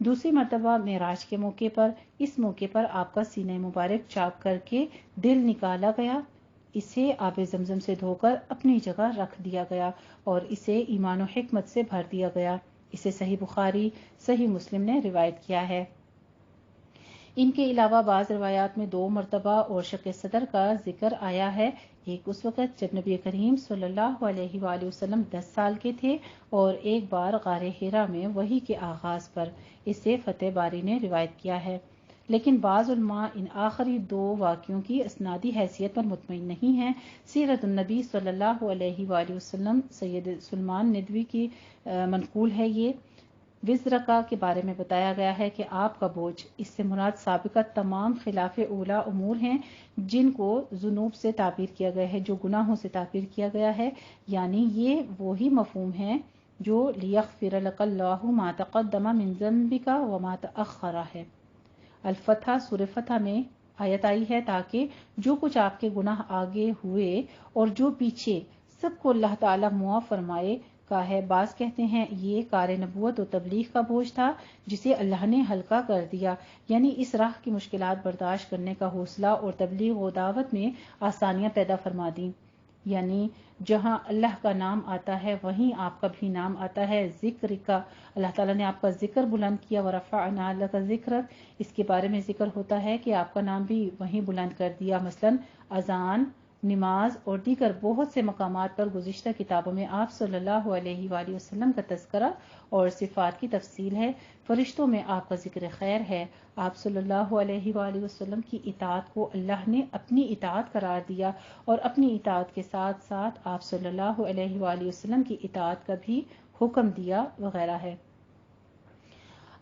دوسری مرتبہ معراج کے موقع پر، اس موقع پر آپ کا سینہ مبارک چاک کر کے دل نکالا گیا، اسے آب زمزم سے دھو کر اپنی جگہ رکھ دیا گیا اور اسے ایمان و حکمت سے بھر دیا گیا۔ اسے صحیح بخاری، صحیح مسلم نے روایت کیا ہے۔ ان کے علاوہ بعض روایات میں 2 مرتبہ اور شق صدر کا ذکر آیا ہے۔ ایک اس وقت جب نبی کریم صلی اللہ علیہ وآلہ وسلم 10 سال کے تھے، اور ایک بار غار حرا میں وحی کے آغاز پر۔ اسے فتح باری نے روایت کیا ہے، لیکن بعض علماء ان آخری 2 واقعوں کی اسنادی حیثیت پر مطمئن نہیں ہیں۔ سیرت النبی صلی اللہ علیہ وآلہ وسلم سید سلمان ندوی کی منقول ہے۔ یہ وزرقہ کے بارے میں بتایا گیا ہے کہ آپ کا بوجھ، اس سے مراد سابقہ تمام خلاف اولا امور ہیں جن کو ذنوب سے تعبیر کیا گیا ہے، جو گناہوں سے تعبیر کیا گیا ہے، یعنی یہ وہی مفہوم ہے جو لیغفر لک اللہ ما تقدم من ذنبک وما تأخر ہے۔ الفتح سورہ فتح میں آیت آئی ہے تاکہ جو کچھ آپ کے گناہ آگے ہوئے اور جو پیچھے، سب کو اللہ تعالیٰ معاف فرمائے کا ہے۔ بعض کہتے ہیں یہ کار نبوت و تبلیغ کا بوجھ تھا جسے اللہ نے ہلکا کر دیا، یعنی اس راہ کی مشکلات برداشت کرنے کا حوصلہ اور تبلیغ و دعوت میں آسانیاں پیدا فرما دیں، یعنی جہاں اللہ کا نام آتا ہے وہیں آپ کا بھی نام آتا ہے۔ ذکر کا، اللہ تعالیٰ نے آپ کا ذکر بلند کیا، ورفعنا لک ذکرک، اس کے بارے میں ذکر ہوتا ہے کہ آپ کا نام بھی وہیں بلند کر دیا۔ مثلا اذان، نماز اور دیگر بہت سے مقامات پر گزشتہ کتابوں میں آپ صلی اللہ علیہ وآلہ وسلم کا تذکرہ اور صفات کی تفصیل ہے۔ فرشتوں میں آپ کا ذکر خیر ہے۔ آپ صلی اللہ علیہ وآلہ وسلم کی اطاعت کو اللہ نے اپنی اطاعت قرار دیا، اور اپنی اطاعت کے ساتھ ساتھ آپ صلی اللہ علیہ وآلہ وسلم کی اطاعت کا بھی حکم دیا وغیرہ ہے۔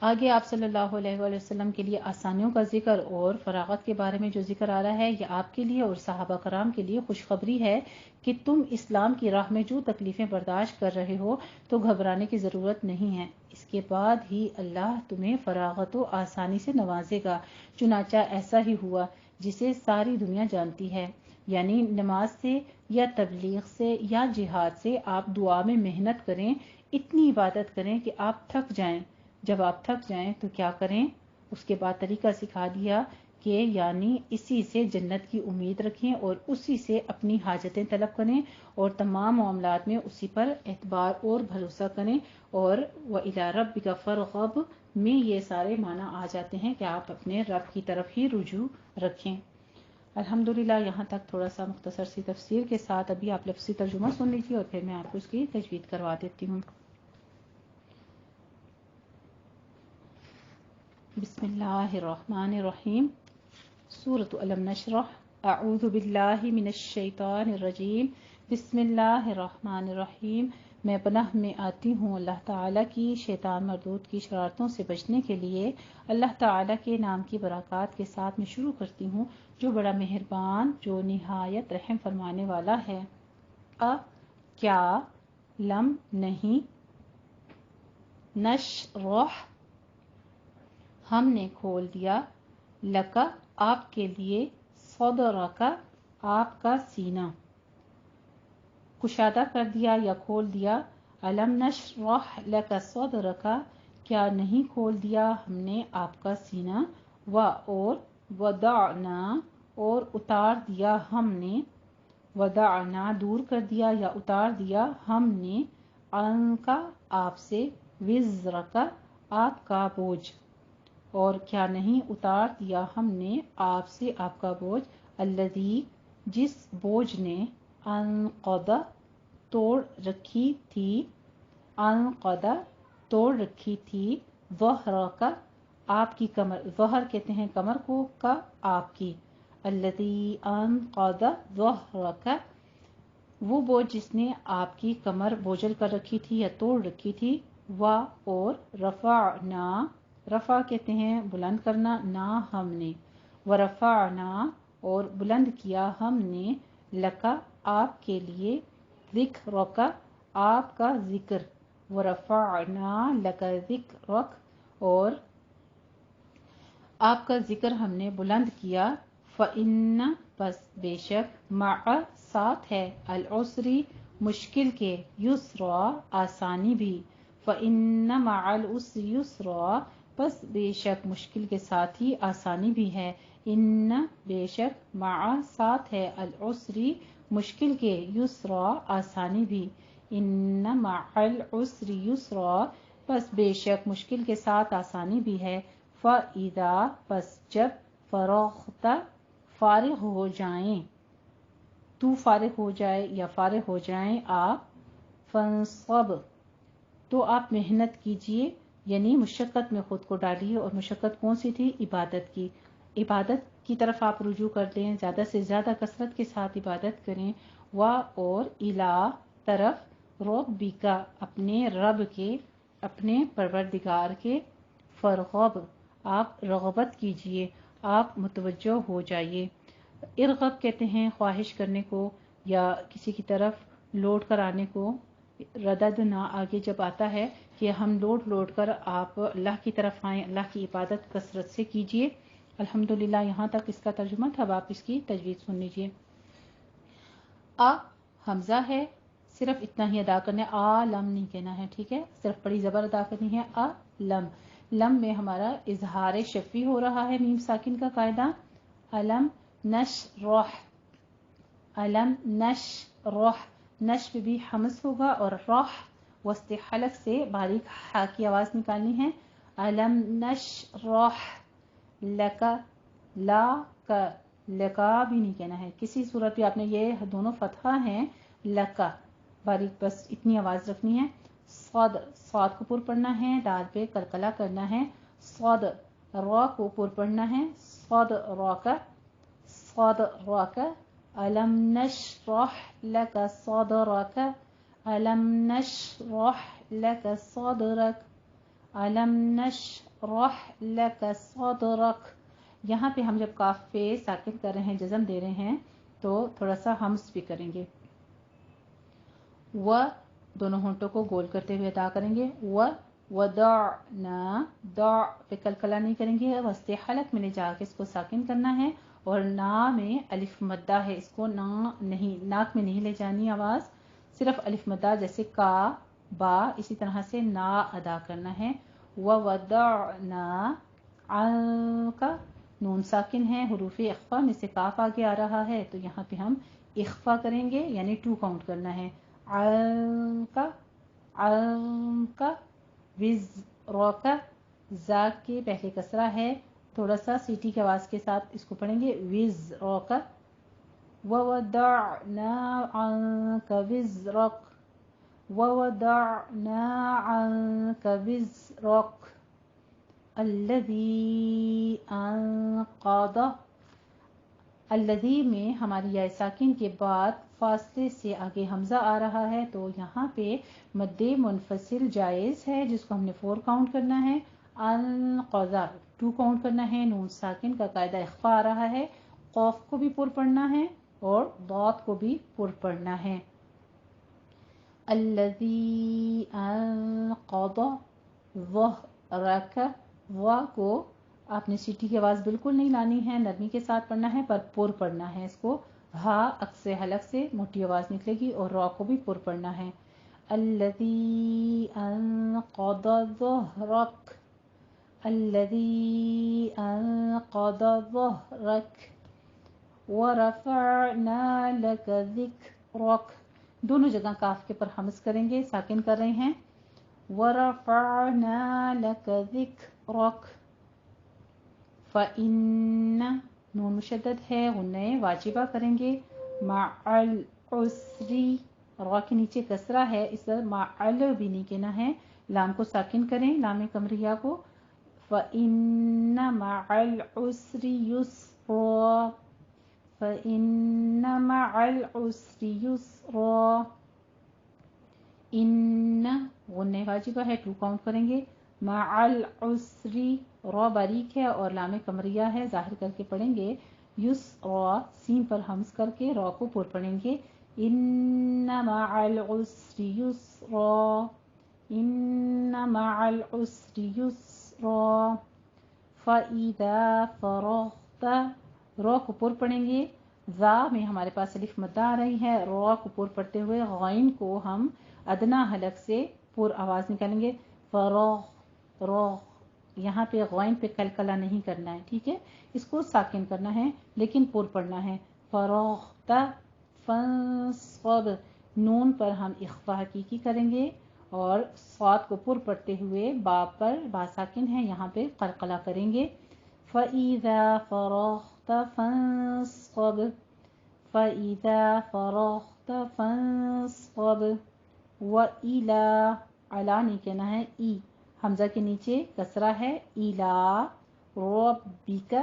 آگے آپ صلی اللہ علیہ وآلہ وسلم کے لیے آسانیوں کا ذکر اور فراغت کے بارے میں جو ذکر آ رہا ہے، یہ آپ کے لیے اور صحابہ کرام کے لیے خوشخبری ہے کہ تم اسلام کی راہ میں جو تکلیفیں برداشت کر رہے ہو تو گھبرانے کی ضرورت نہیں ہے، اس کے بعد ہی اللہ تمہیں فراغت و آسانی سے نوازے گا۔ چنانچہ ایسا ہی ہوا جسے ساری دنیا جانتی ہے، یعنی نماز سے یا تبلیغ سے یا جہاد سے آپ دعا میں محنت کریں، اتنی عبادت کریں کہ آپ تھک جائیں۔ جب آپ تھک جائیں تو کیا کریں؟ اس کے بعد طریقہ سکھا دیا کہ یعنی اسی سے جنت کی امید رکھیں اور اسی سے اپنی حاجتیں طلب کریں اور تمام معاملات میں اسی پر اعتبار اور بھروسہ کریں، اور وَإِلَىٰ رَبِّكَ فَارْغَب میں یہ سارے معنی آ جاتے ہیں کہ آپ اپنے رب کی طرف ہی رجوع رکھیں۔ الحمدللہ یہاں تک تھوڑا سا مختصر سی تفسیر کے ساتھ ابھی آپ لفظی ترجمہ سن لیجیے اور پھر میں آپ کو اس کی تجوید کروا دیتی ہوں۔ بسم اللہ الرحمن الرحیم۔ سورۃ علم نشرح۔ اعوذ باللہ من الشیطان الرجیم۔ بسم اللہ الرحمن الرحیم۔ میں پناہ میں آتی ہوں اللہ تعالیٰ کی شیطان مردود کی شرارتوں سے بچنے کے لیے۔ اللہ تعالیٰ کے نام کی برکات کے ساتھ میں شروع کرتی ہوں جو بڑا مہربان، جو نہایت رحم فرمانے والا ہے۔ کیا، لم نہیں، نشرح ہم نے کھول دیا، لکا آپ کے لیے، صدرک آپ کا سینہ، کشادہ کر دیا یا کھول دیا۔ الم نشرح لک صدرک کیا نہیں کھول دیا ہم نے آپ کا سینہ، اور وضعنا اور اتار دیا ہم نے، وضعنا دور کر دیا یا اتار دیا ہم نے، عنک آپ سے، وزرک آپ کا بوجھ، اور کیا نہیں اتار دیا ہم نے آپ سے آپ کا بوجھ، الذی جس بوجھ نے، انقض توڑ رکھی تھی، انقض توڑ رکھی تھی، ظہرک آپ کی کمر، ظہر کہتے ہیں کمر کو، کا آپ کی، الذی انقض ظہرک وہ بوجھ جس نے آپ کی کمر بوجھل کر رکھی تھی یا توڑ رکھی تھی، اور رفعنا رفع کہتے ہیں بلند کرنا، نہ ہم نے، ورفعنا اور بلند کیا ہم نے، لکا آپ کے لیے، ذکرک آپ کا ذکر، ورفعنا لک ذکرک اور آپ کا ذکر ہم نے بلند کیا، فإن پس بے شک، مع ساتھ ہے، العسری مشکل کے، یسرا آسانی بھی، فإن مع العسر یسرا بس بے شک مشکل کے ساتھ ہی آسانی بھی ہے. ان بے شک مع ساتھ ہے العسری مشکل کے یسرا آسانی بھی. ان مع العسر یسرا بس بے شک مشکل کے ساتھ آسانی بھی ہے. فَإِذَا بس جب فرغت فارغ ہو جائیں تو فارغ ہو جائے یا فارغ ہو جائیں آپ فانصب تو آپ محنت کیجئے یعنی مشقت میں خود کو ڈالیے. اور مشقت کون سی تھی؟ عبادت کی. عبادت کی طرف آپ رجوع کر دیں, زیادہ سے زیادہ کثرت کے ساتھ عبادت کریں. اور الہ طرف ربک اپنے رب کے اپنے پروردگار کے فرغب آپ رغبت کیجئے, آپ متوجہ ہو جائیے. ارغب کہتے ہیں خواہش کرنے کو یا کسی کی طرف لوٹ کر آنے کو. ردد نہ آگے جب آتا ہے کہ ہم لوٹ کر آپ اللہ کی طرف آئیں, اللہ کی عبادت کثرت سے کیجئے. الحمدللہ یہاں تک اس کا ترجمہ تھا. اب آپ اس کی تجوید سن لیجئے. حمزہ ہے, صرف اتنا ہی ادا کرنا ہے, لم نہیں کہنا ہے, ٹھیک ہے, صرف بڑی زبر ادا کرنی ہے. لم لم میں ہمارا اظہار شفوی ہو رہا ہے, میم ساکن کا قاعدہ. علم نشرح علم نشرح نش پہ بھی حمز ہوگا اور رح وسط حلق سے باریک ہا کی آواز نکالنی ہے. علم نشرح لکا لا کا لکا بھی نہیں کہنا ہے کسی صورت پہ. آپ نے یہ دونوں فتحہ ہیں لکا باریک بس اتنی آواز رکھنی ہے. صاد کو پر پڑھنا ہے, دال پہ کلکلا کرنا ہے. صاد را کو پر پڑھنا ہے, صاد را کا علم نشرح لک صدرک علم نشرح لک صدرک علم نشرح لک صدرک. یہاں پہ ہم جب کاف پہ ساکن کر رہے ہیں, جزم دے رہے ہیں, تو تھوڑا سا ہمس بھی کریں گے. و دونوں ہونٹوں کو گول کرتے ہوئے ادا کریں گے. وضعنا دع پہ کلکلا نہیں کریں گے, وسط حلق میں لے جا کے اس کو ساکن کرنا ہے. اور نا میں الف مدہ ہے, اس کو نہیں ناک میں نہیں لے جانی آواز, صرف الف مدہ جیسے کا با اسی طرح سے نا ادا کرنا ہے. ووضعنا عنک نون ساکن ہے, حروف اخفا میں سے کاف آگے آ رہا ہے تو یہاں پہ ہم اخفا کریں گے یعنی 2 کاؤنٹ کرنا ہے. عنک عنک وزرک زا کے پہلے کسرہ ہے, تھوڑا سا سیٹی کی آواز کے ساتھ اس کو پڑھیں گے. وزرک ووضعنا عنک وزرک ووضعنا عنک وزرک الذی انقض. الذی میں ہماری یا ساکن کے بعد فاصلے سے آگے حمزہ آ رہا ہے تو یہاں پہ مد منفصل جائز ہے جس کو ہم نے 4 کاؤنٹ کرنا ہے. انقض 2 کاؤنٹ کرنا ہے. نون ساکن کا قاعدہ اخفا آ رہا ہے, قوف کو بھی پر پڑھنا ہے اور ضاد کو بھی پر پڑھنا ہے. الذی انقض ظہرک وا کو آپ نے سیٹی کی آواز بالکل نہیں لانی ہے, نرمی کے ساتھ پڑھنا ہے پر پر پڑھنا ہے. اس کو ہا عکس حلق سے موٹی آواز نکلے گی اور را کو بھی پر پڑھنا ہے. الذی انقض ظہرک الذی انقض ظہرک ورفعنا لک ذکرک. دونوں جگہ کاف کے پر حمز کریں گے, ساکن کر رہے ہیں. ورفعنا لک ذکرک فإن نون مشدد ہے, غنہ واجبہ کریں گے. مع العسری را کے نیچے کسرہ ہے, اس طرح مع بھی نہیں کہنا ہے, لام کو ساکن کریں, لام قمریہ کو. فإن مع العسر یسرا فإن مع العسر یسرا. ان غنہ واجبہ ہے, 2 کاؤنٹ کریں گے. مع العسر را باریک ہے اور لام قمریہ ہے, ظاہر کر کے پڑھیں گے. یسرا سین پر حمز کر کے را کو پر پڑھیں گے. ان مع العسر یسرا ان مع العسر یسرا. فإذا فرغت را کو پر پڑھیں گے. ذا میں ہمارے پاس الف مدہ آ رہی ہے, را کو پر پڑھتے ہوئے غائن کو ہم ادنا حلق سے پر آواز نکالیں گے. فراغ راغ یہاں پہ غین پہ قلقلہ نہیں کرنا ہے، ٹھیک ہے، اس کو ساکن کرنا ہے لیکن پر پڑھنا ہے. فروخت فانصب، نون پر ہم اخفا حقیقی کریں گے اور صاد کو پر پڑھتے ہوئے با پر با ساکن ہے یہاں پہ قلقلہ کریں گے. فَإِذَا فَرَغْتَ فَانصَبْ، فَإِذَا فَرَغْتَ فَانصَبْ. وَإِلَى، علا نہیں کہنا ہے، ای حمزہ کے نیچے کسرہ ہے، إِلَى رَبِّكَ،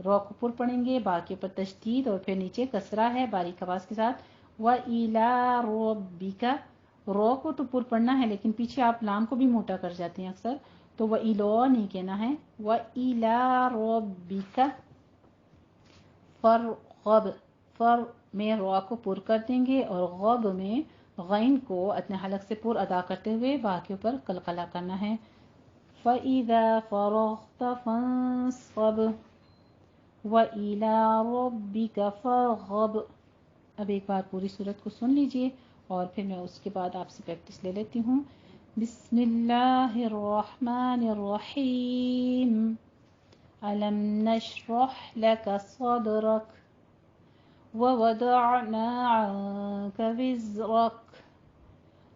رو کو پر پڑھیں گے، با کے اوپر تشدید اور پھر نیچے کسرہ ہے باریک آواز کے ساتھ. وَإِلَى رَبِّكَ، رو کو تو پر پڑھنا ہے لیکن پیچھے آپ لام کو بھی موٹا کر جاتے ہیں اکثر، تو وَإِلَى نہیں کہنا ہے، وَإِلَى رَبِّكَ فَارْغَب، فر میں رو کو پر کر دیں گے اور غب میں غین کو ادنی حلق سے پر ادا کرتے ہوئے با کے اوپر قلقلہ کرنا ہے. فَإِذَا فَرَغْتَ فَانصَبْ وَإِلَى رَبِّكَ فَارْغَب. اب ایک بار پوری سورت کو سن لیجئے اور پھر میں اس کے بعد آپ سے پریکٹس لے لیتی ہوں. بسم اللہ الرحمن الرحیم. أَلَمْ نَشْرَحْ لَكَ صَدْرَكَ وَوَضَعْنَا عَنْكَ وِزْرَكَ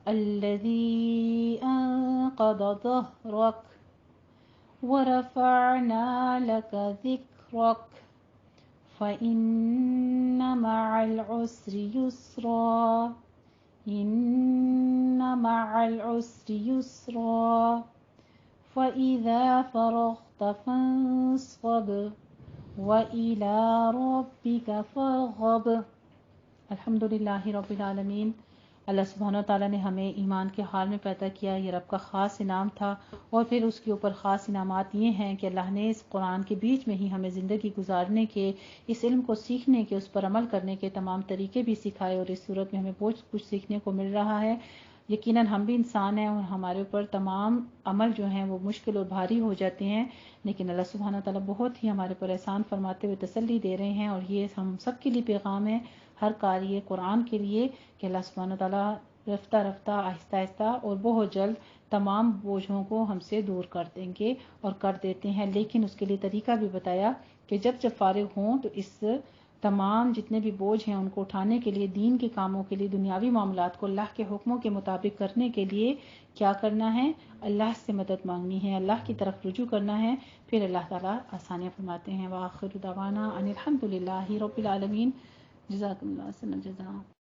الَّذِي أَنْقَضَ ظَهْرَكَ وَرَفَعْنَا لَكَ ذِكْرَكَ فَإِنَّ مَعَ الْعُسْرِ يُسْرًا إِنَّ مَعَ الْعُسْرِ يُسْرًا فَإِذَا فَرَغْتَ فَانصَبْ وَإِلَى رَبِّكَ فَارْغَب. الحمدللہ رب العالمین. اللہ سبحانہ وتعالیٰ نے ہمیں ایمان کے حال میں پیدا کیا، یہ رب کا خاص انعام تھا، اور پھر اس کے اوپر خاص انعامات یہ ہیں کہ اللہ نے اس قرآن کے بیچ میں ہی ہمیں زندگی گزارنے کے، اس علم کو سیکھنے کے، اس پر عمل کرنے کے تمام طریقے بھی سکھائے، اور اس صورت میں ہمیں بہت کچھ سیکھنے کو مل رہا ہے. یقیناً ہم بھی انسان ہیں اور ہمارے اوپر تمام عمل جو ہیں وہ مشکل اور بھاری ہو جاتے ہیں، لیکن اللہ سبحانہ تعالیٰ بہت ہی ہمارے پر احسان فرماتے ہوئے تسلی دے رہے ہیں، اور یہ ہم سب کے لیے پیغام ہے، ہر قاری قرآن کے لیے، کہ اللہ سبحانہ تعالیٰ رفتہ رفتہ آہستہ آہستہ اور بہت جلد تمام بوجھوں کو ہم سے دور کر دیں گے اور کر دیتے ہیں. لیکن اس کے لیے طریقہ بھی بتایا کہ جب فارغ ہوں تو اس تمام جتنے بھی بوجھ ہیں ان کو اٹھانے کے لیے، دین کے کاموں کے لیے، دنیاوی معاملات کو اللہ کے حکموں کے مطابق کرنے کے لیے کیا کرنا ہے؟ اللہ سے مدد مانگنی ہے، اللہ کی طرف رجوع کرنا ہے، پھر اللہ تعالیٰ آسانیاں فرماتے ہیں. وآخر دعوانا ان الحمد للہ رب العالمین. جزاکم اللہ خیر.